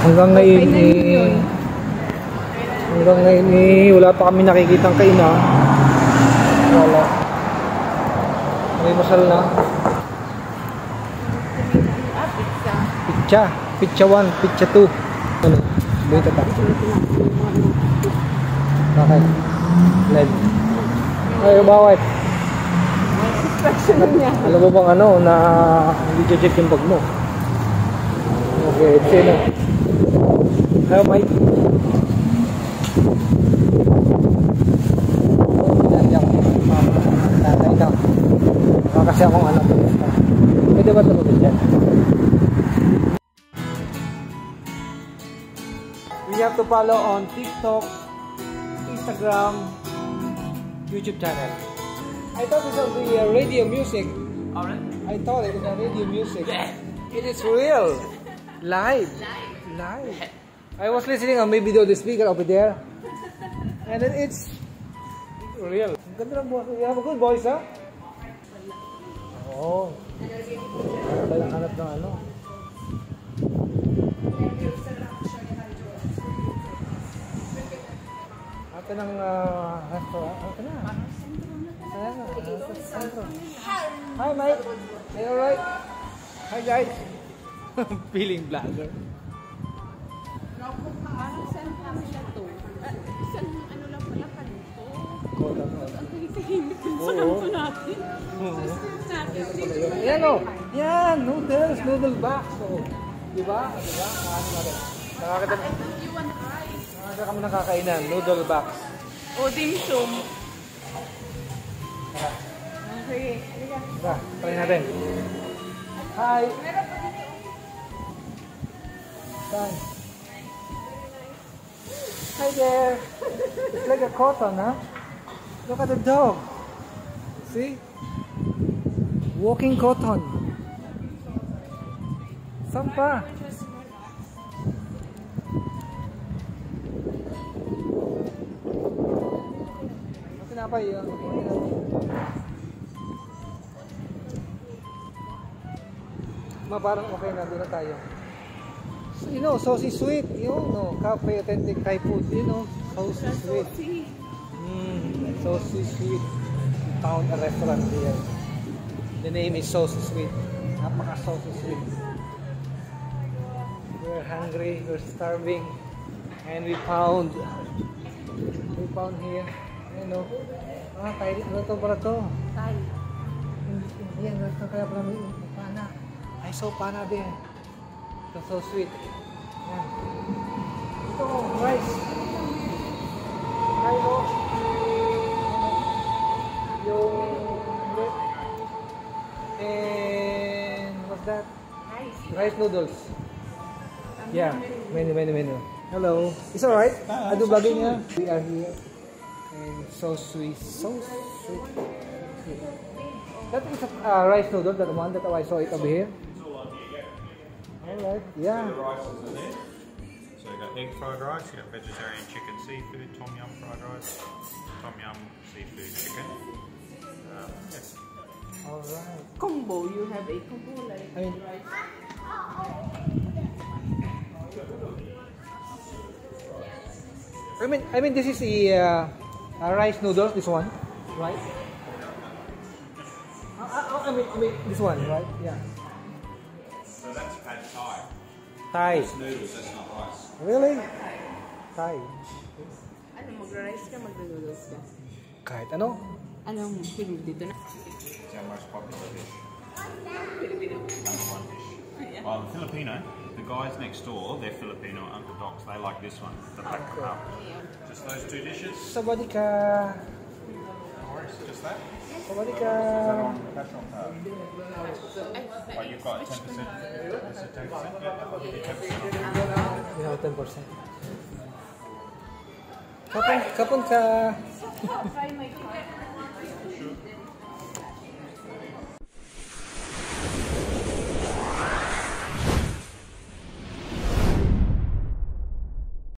Hanggang ngayon wala pa kami nakikitang kainan. Wala. May masal na. Pizza 1, pizza 2. Ano? Buhay tata. Bakit? Led. Ay, bawat. Alam mo bang ano, na hindi check yung bag mo? Okay, sino? Hello, Mike. Tatay na. Kasi akong anak. Pwede ba tumugin dyan? You have to follow on TikTok, Instagram, YouTube channel. I thought it was the radio music. Alright. I thought it was a radio music. It is real. Live. I was listening on maybe the speaker over there. And then it's real. Ganda ng buhay. You have a good voice, ha? Oo. Hanap ng ano. Ate ng restaurant. Ate na. Hi, Mike. Are you alright? Hi, guys. Feeling vlogger. Parang saan kami siya to? Saan ano lang pala ka dito? Ang tahimik dun sa kanto natin. Yan o. Yan. Noodle box. Diba? Nakakita kami nakakainan. Noodle box. O, dim sum. Okay. Try natin. Hi. Hi there. It's like a cotton, huh? Look at the dog. See? Walking cotton. Saan pa? Tinapay yun. Parang okay na, doon na tayo. So, you know, saucy sweet. You know, cafe, authentic Thai food. You know, saucy sweet. Saucy sweet. We found a restaurant here. The name is Saucy Sweet. Napaka-saucy sweet. We're hungry, we're starving. And we found here, you know. Thai, ano to para to? Thai. Yan, kaya pala may pana. I saw pana din. It's so sweet. Yan. Ito, rice. Hello. Yung and what's that? Rice noodles. Yeah, menu. Hello. It's alright. I do vlogging niya. We are here. And so sweet. That is a rice noodle, that one that I saw it over here. Alright, yeah. So the rice is in there. So you got egg fried rice, you got vegetarian chicken seafood, tom yum fried rice, tom yum seafood chicken. Yes. Alright. Combo, you have a combo like I mean this is a rice noodles, this one, right? I mean this one, right? Yeah. So that's pad Thai. Thai. That's noodles, that's not rice. Really? Thai. ano, mag-rice ka, mag-noodles ka? Kahit ano? Anong film dito na? It's our most popular dish. Number one dish. Well, the Filipino, the guys next door, they're Filipino Orthodox. They like this one, the black cup. Just those two dishes. Sabadi ka. Just that. Sabadi ka. That's on par. Oh, you've got 10%. Is it 10%? Yeah, I'll give you 10%. We have 10%. Kapon ka.